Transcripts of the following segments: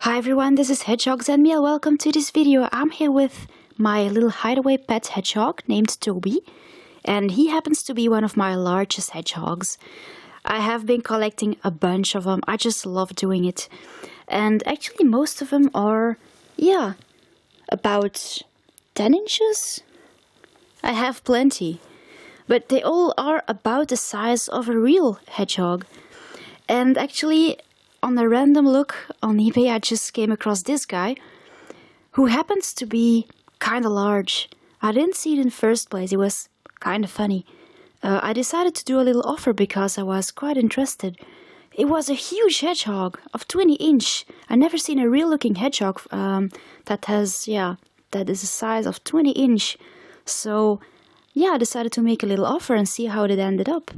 Hi everyone, this is Hedgehog and me. Welcome to this video. I'm here with my little hideaway pet hedgehog named Toby, and he happens to be one of my largest hedgehogs. I have been collecting a bunch of them. I just love doing it. And actually most of them are, about 10 inches. I have plenty, but they all are about the size of a real hedgehog. And actually, on a random look on eBay, I just came across this guy who happens to be kind of large. I didn't see it in the first place. It was kind of funny. I decided to do a little offer because I was quite interested. It was a huge hedgehog of 20 inch. I never seen a real looking hedgehog that is the size of 20 inch. So yeah, I decided to make a little offer and see how it ended up.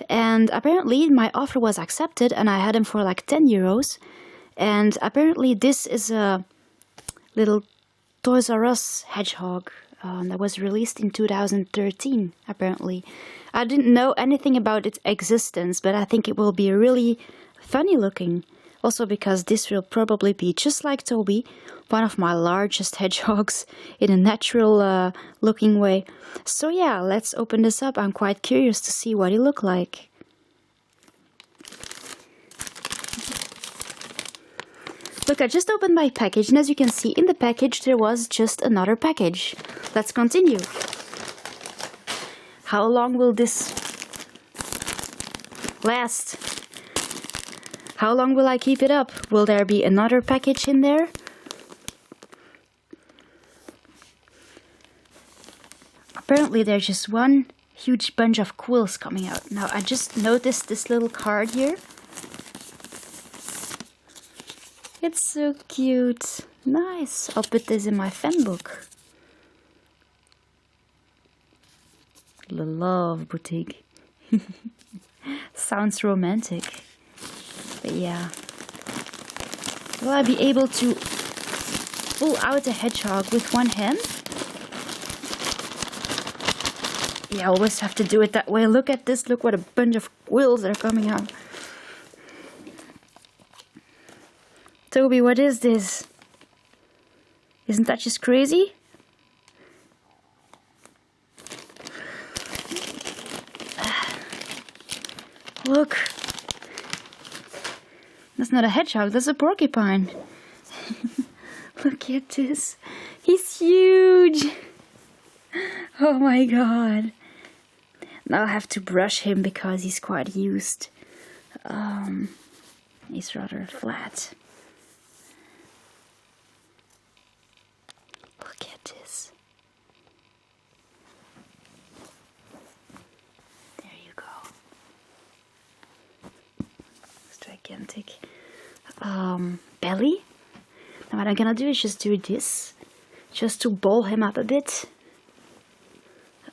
And apparently my offer was accepted and I had him for like 10 euros. And apparently this is a little Toys R Us hedgehog that was released in 2013, apparently. I didn't know anything about its existence, but I think it will be really funny looking. Also because this will probably be, just like Toby, one of my largest hedgehogs in a natural looking way. So yeah, let's open this up. I'm quite curious to see what he looked like. Look, I just opened my package, and as you can see in the package there was just another package. Let's continue. How long will this last? How long will I keep it up? Will there be another package in there? Apparently there's just one huge bunch of quills coming out. Now I just noticed this little card here. It's so cute. Nice. I'll put this in my fan book. The Love Boutique. Sounds romantic. But yeah. Will I be able to pull out the hedgehog with one hand? Yeah, I always have to do it that way. Look at this. Look what a bunch of quills are coming out. Toby, what is this? Isn't that just crazy? Look. That's not a hedgehog, that's a porcupine. Look at this. He's huge. Oh my god. Now I'll have to brush him because he's quite used. He's rather flat. Look at this. There you go. It's gigantic. Belly. Now what I'm gonna do is just do this, just to ball him up a bit.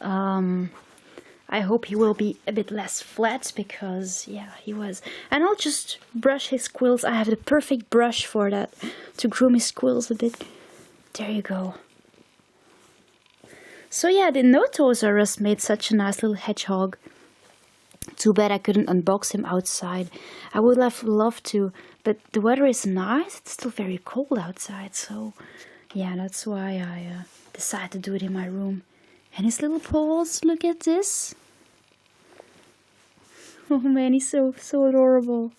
I hope he will be a bit less flat because yeah, he was. And I'll just brush his quills. I have the perfect brush for that, to groom his quills a bit. There you go. So yeah, I didn't know Toys R Us made such a nice little hedgehog. Too bad I couldn't unbox him outside. I would have loved to, but the weather is nice. It's still very cold outside, so yeah, that's why I decided to do it in my room. And his little paws, look at this. Oh man, he's so adorable.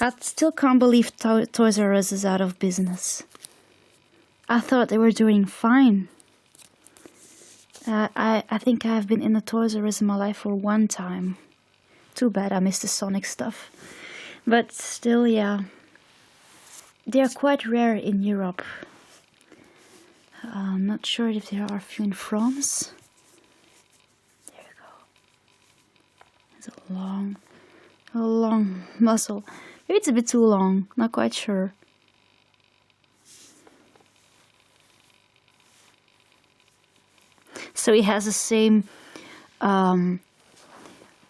I still can't believe Toys R Us is out of business. I thought they were doing fine. I think I've been in a Toys R Us in my life for one time. Too bad I missed the Sonic stuff. But still, yeah. They are quite rare in Europe. I'm not sure if there are a few in France. There you go. It's a long muzzle. Maybe it's a bit too long, not quite sure. So he has the same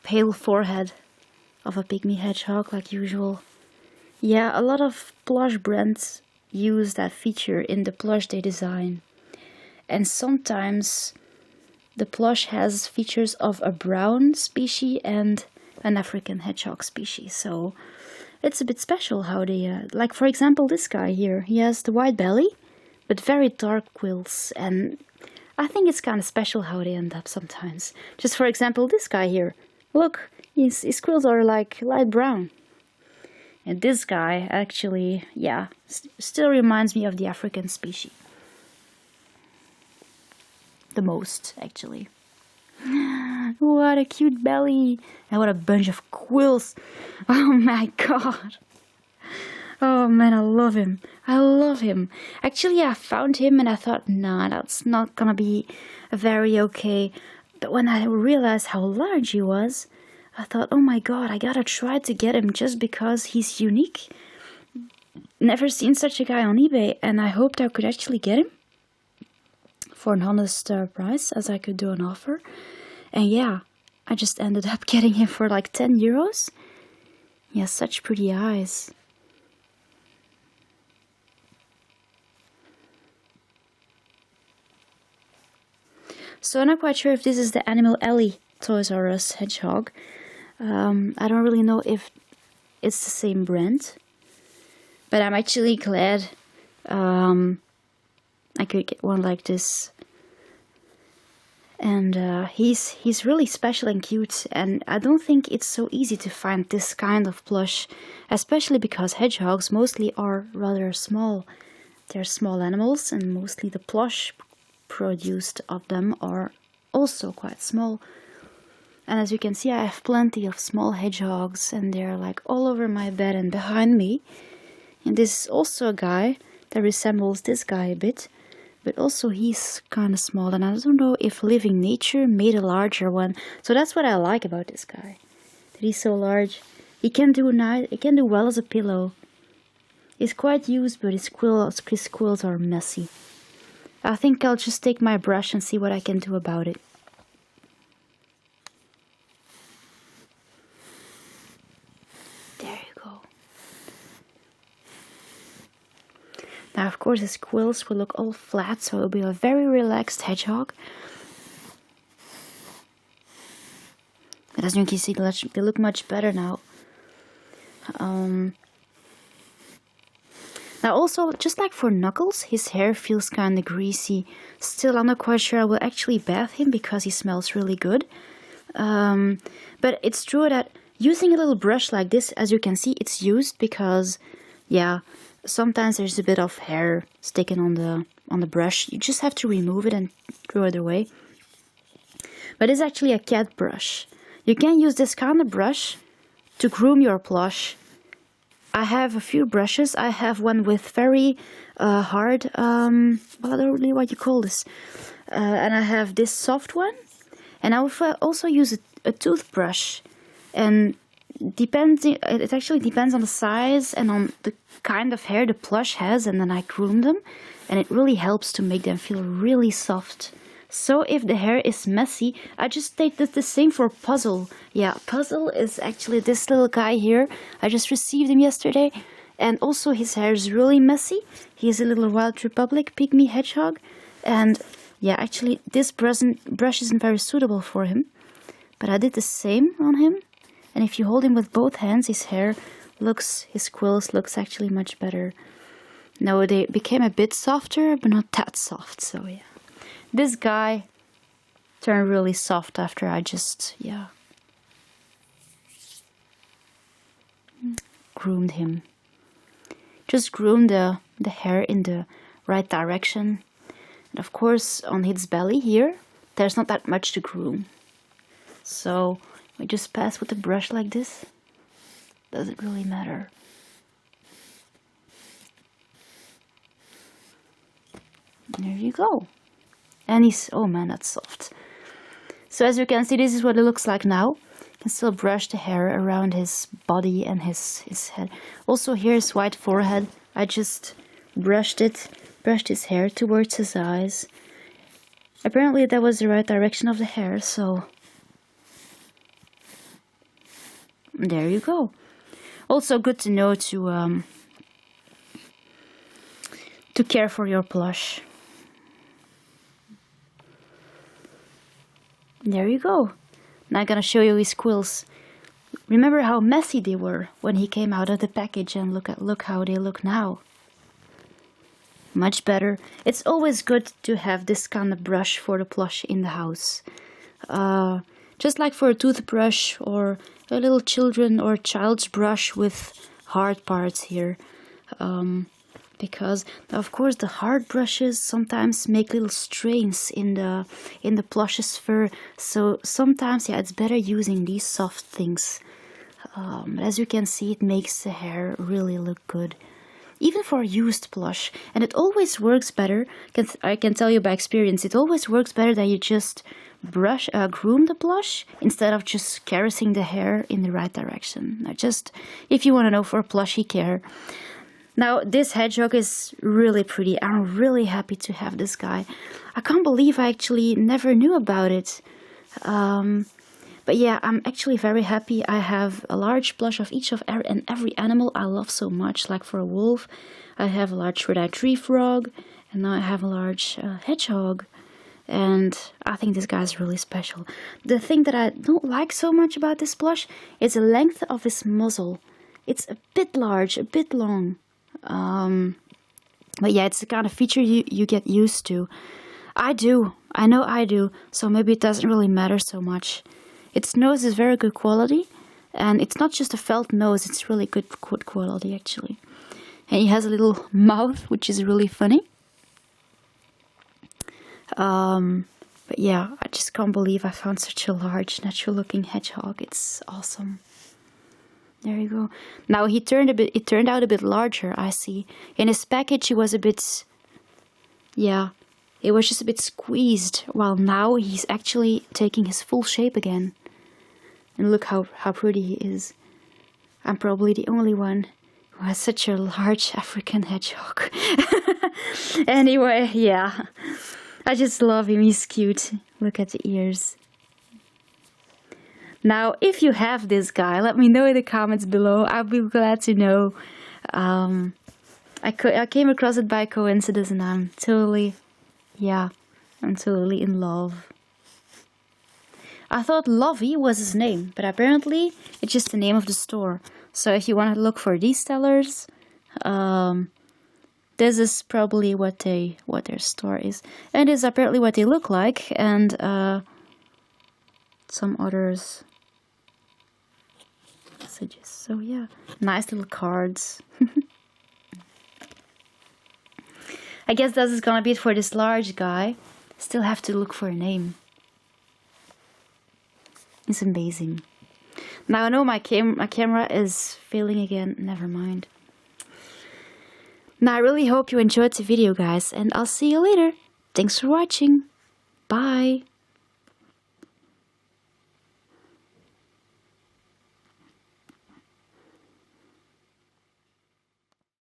pale forehead of a pygmy hedgehog like usual. Yeah, a lot of plush brands use that feature in the plush they design. And sometimes the plush has features of a brown species and an African hedgehog species. So it's a bit special how they, like for example this guy here, he has the white belly, but very dark quills, and I think it's kind of special how they end up sometimes. Just for example this guy here, look, his quills are like light brown. And this guy actually, yeah, still reminds me of the African species. The most, actually. What a cute belly. And what a bunch of quills. Oh my god. Oh man, I love him. I love him. Actually, I found him and I thought, nah, that's not gonna be very okay. But when I realized how large he was, I thought, oh my god, I gotta try to get him just because he's unique. Never seen such a guy on eBay, and I hoped I could actually get him for an honest price, as I could do an offer. And yeah, I just ended up getting him for like 10 euros. He has such pretty eyes. So I'm not quite sure if this is the Animal Alley Toys R Us hedgehog. I don't really know if it's the same brand, but I'm actually glad I could get one like this. And he's really special and cute, and I don't think it's so easy to find this kind of plush, especially because hedgehogs mostly are rather small. They're small animals, and mostly the plush produced of them are also quite small. And as you can see, I have plenty of small hedgehogs, and they're like all over my bed and behind me. And this is also a guy that resembles this guy a bit, but also he's kind of small, and I don't know if Living Nature made a larger one. So that's what I like about this guy, that he's so large. He can do well as a pillow. He's quite used, but his quills are messy. I think I'll just take my brush and see what I can do about it. Now, of course, his quills will look all flat, so it'll be a very relaxed hedgehog. But as you can see, they look much better now. Now also, just like for Knuckles, his hair feels kind of greasy. Still, I'm not quite sure I will actually bath him because he smells really good. But it's true that using a little brush like this, as you can see, it's used because, yeah, sometimes there's a bit of hair sticking on the brush. You just have to remove it and throw it away. But it's actually a cat brush. You can use this kind of brush to groom your plush. I have a few brushes. I have one with very hard, well, I don't really know what you call this. And I have this soft one. And I will also use a toothbrush. And it actually depends on the size and on the kind of hair the plush has, and then I groom them, and it really helps to make them feel really soft. So if the hair is messy, I just take the same for Puzzle. Yeah, Puzzle is actually this little guy here. I just received him yesterday, and also his hair is really messy. He is a little Wild Republic pygmy hedgehog, and yeah, actually this brush isn't very suitable for him, but I did the same on him. And if you hold him with both hands, his quills looks actually much better. No, they became a bit softer, but not that soft, so yeah. This guy turned really soft after I just, yeah, groomed him. Just groom the hair in the right direction. And of course, on his belly here, there's not that much to groom. So we just pass with a brush like this. Doesn't really matter. There you go. And he's, oh man, that's soft. So as you can see, this is what it looks like now. You can still brush the hair around his body and his head. Also here his white forehead. I just brushed his hair towards his eyes. Apparently that was the right direction of the hair, so there you go. Also good to know to care for your plush. There you go. Now I'm gonna show you his quills. Remember how messy they were when he came out of the package, and look how they look now. Much better. It's always good to have this kind of brush for the plush in the house. Just like for a toothbrush or a little children or child's brush with hard parts here. Because of course the hard brushes sometimes make little strains in the plush's fur. So sometimes, yeah, it's better using these soft things. As you can see, it makes the hair really look good. Even for used plush. And it always works better. I can tell you by experience, it always works better than you just groom the plush instead of just caressing the hair in the right direction. Now, just if you want to know for plushy care. Now, this hedgehog is really pretty. I'm really happy to have this guy. I can't believe I actually never knew about it. But yeah, I'm actually very happy. I have a large plush of each and every animal I love so much. Like for a wolf, I have a large red-eyed tree frog, and now I have a large hedgehog. And I think this guy is really special. The thing that I don't like so much about this plush is the length of his muzzle. It's a bit large, a bit long. But yeah, it's the kind of feature you get used to. I know I do, so maybe it doesn't really matter so much. Its nose is very good quality, and it's not just a felt nose, it's really good quality actually. And he has a little mouth, which is really funny. But yeah, I just can't believe I found such a large, natural looking hedgehog. It's awesome. There you go. Now it turned out a bit larger, I see. In his package he was a bit, yeah, it was just a bit squeezed, while now he's actually taking his full shape again. And look how pretty he is. I'm probably the only one who has such a large African hedgehog. Anyway, yeah. I just love him, he's cute. Look at the ears. Now, if you have this guy, let me know in the comments below. I'll be glad to know. I came across it by coincidence, and I'm totally in love. I thought Lovey was his name, but apparently it's just the name of the store. So if you want to look for these sellers, this is probably what their store is. And this is apparently what they look like, and some others. So yeah, nice little cards. I guess this is gonna be it for this large guy. Still have to look for a name. It's amazing. Now I know my camera is failing again. Never mind. Now I really hope you enjoyed the video, guys, and I'll see you later. Thanks for watching. Bye.